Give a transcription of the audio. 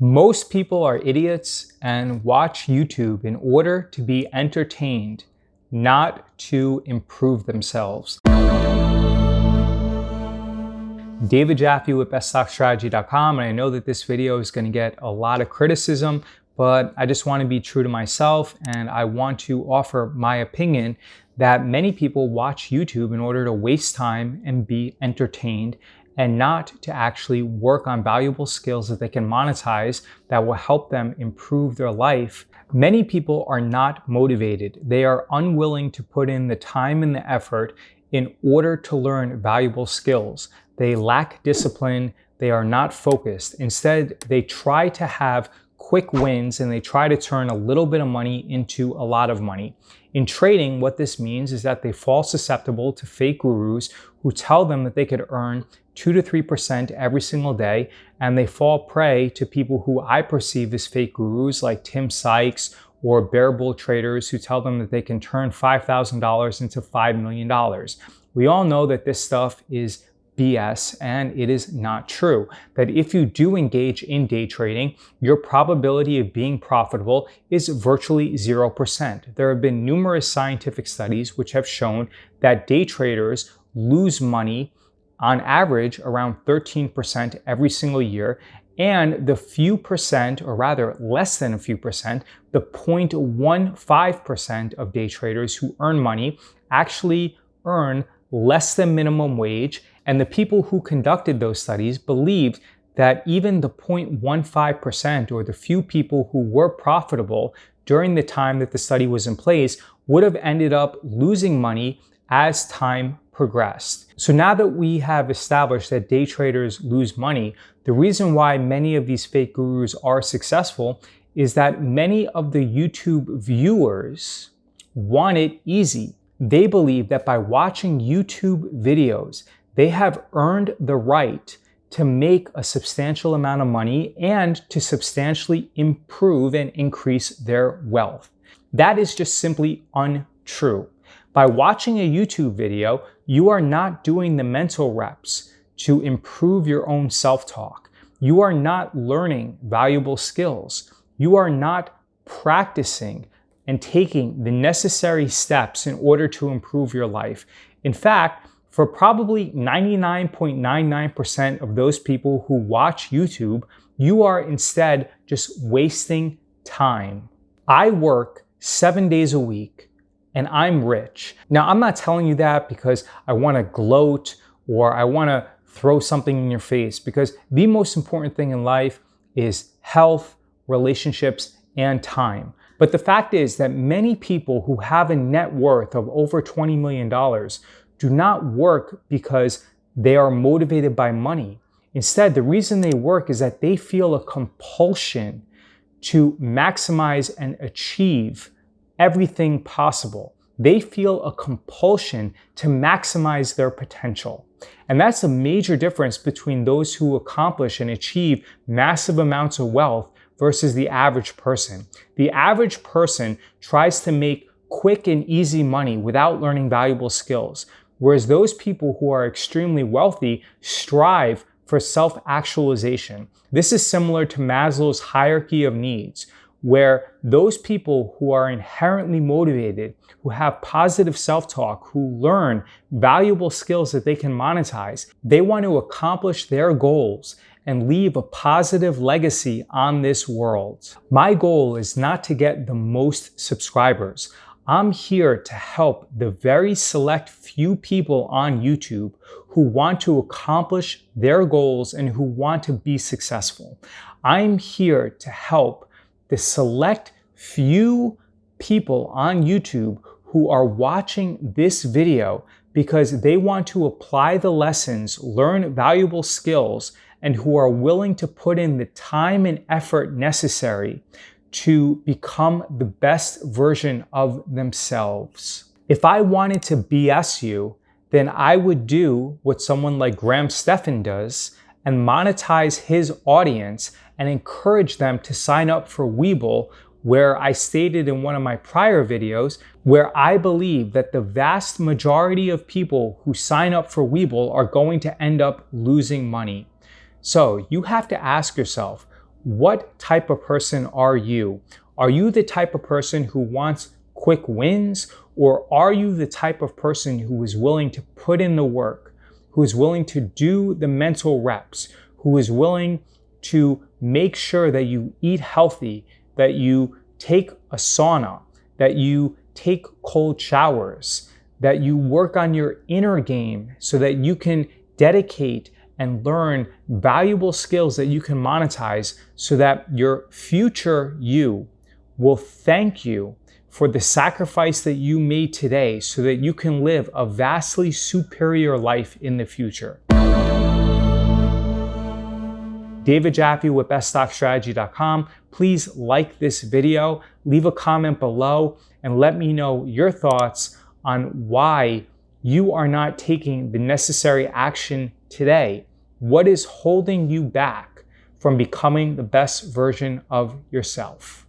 Most people are idiots and watch YouTube in order to be entertained, not to improve themselves. David Jaffe with BestStockStrategy.com, and I know that this video is going to get a lot of criticism, but I just want to be true to myself, and I want to offer my opinion that many people watch YouTube in order to waste time and be entertained, and not to actually work on valuable skills that they can monetize that will help them improve their life. Many people are not motivated. They are unwilling to put in the time and the effort in order to learn valuable skills. They lack discipline. They are not focused. Instead, they try to have quick wins and they try to turn a little bit of money into a lot of money. In trading, what this means is that they fall susceptible to fake gurus who tell them that they could earn 2 to 3% every single day, and they fall prey to people who I perceive as fake gurus like Tim Sykes or bear bull traders who tell them that they can turn $5,000 into $5 million. We all know that this stuff is BS, and it is not true. That if you do engage in day trading, your probability of being profitable is virtually 0%. There have been numerous scientific studies which have shown that day traders lose money on average around 13% every single year, and the few percent, or rather less than a few percent, the 0.15% of day traders who earn money actually earn less than minimum wage. And the people who conducted those studies believed that even the 0.15%, or the few people who were profitable during the time that the study was in place, would have ended up losing money as time progressed. So now that we have established that day traders lose money, the reason why many of these fake gurus are successful is that many of the YouTube viewers want it easy. They believe that by watching YouTube videos, they have earned the right to make a substantial amount of money and to substantially improve and increase their wealth. That is just simply untrue. By watching a YouTube video, you are not doing the mental reps to improve your own self-talk. You are not learning valuable skills. You are not practicing and taking the necessary steps in order to improve your life. In fact, for probably 99.99% of those people who watch YouTube, you are instead just wasting time. I work 7 days a week and I'm rich. Now, I'm not telling you that because I want to gloat or I want to throw something in your face, because the most important thing in life is health, relationships, and time. But the fact is that many people who have a net worth of over $20 million do not work because they are motivated by money. Instead, the reason they work is that they feel a compulsion to maximize and achieve everything possible. They feel a compulsion to maximize their potential. And that's a major difference between those who accomplish and achieve massive amounts of wealth versus the average person. The average person tries to make quick and easy money without learning valuable skills, whereas those people who are extremely wealthy strive for self-actualization. This is similar to Maslow's hierarchy of needs, where those people who are inherently motivated, who have positive self-talk, who learn valuable skills that they can monetize, they want to accomplish their goals and leave a positive legacy on this world. My goal is not to get the most subscribers. I'm here to help the very select few people on YouTube who want to accomplish their goals and who want to be successful. I'm here to help the select few people on YouTube who are watching this video because they want to apply the lessons, learn valuable skills, and who are willing to put in the time and effort necessary to become the best version of themselves. If I wanted to BS you, then I would do what someone like Graham Stephan does and monetize his audience and encourage them to sign up for Webull, where I stated in one of my prior videos, where I believe that the vast majority of people who sign up for Webull are going to end up losing money. So you have to ask yourself, What type of person are you? Are you the type of person who wants quick wins, or are you the type of person who is willing to put in the work, who is willing to do the mental reps, who is willing to make sure that you eat healthy, that you take a sauna, that you take cold showers, that you work on your inner game so that you can dedicate and learn valuable skills that you can monetize so that your future you will thank you for the sacrifice that you made today so that you can live a vastly superior life in the future. David Jaffe with BestStockStrategy.com. Please like this video, leave a comment below, and let me know your thoughts on why you are not taking the necessary action today. What is holding you back from becoming the best version of yourself?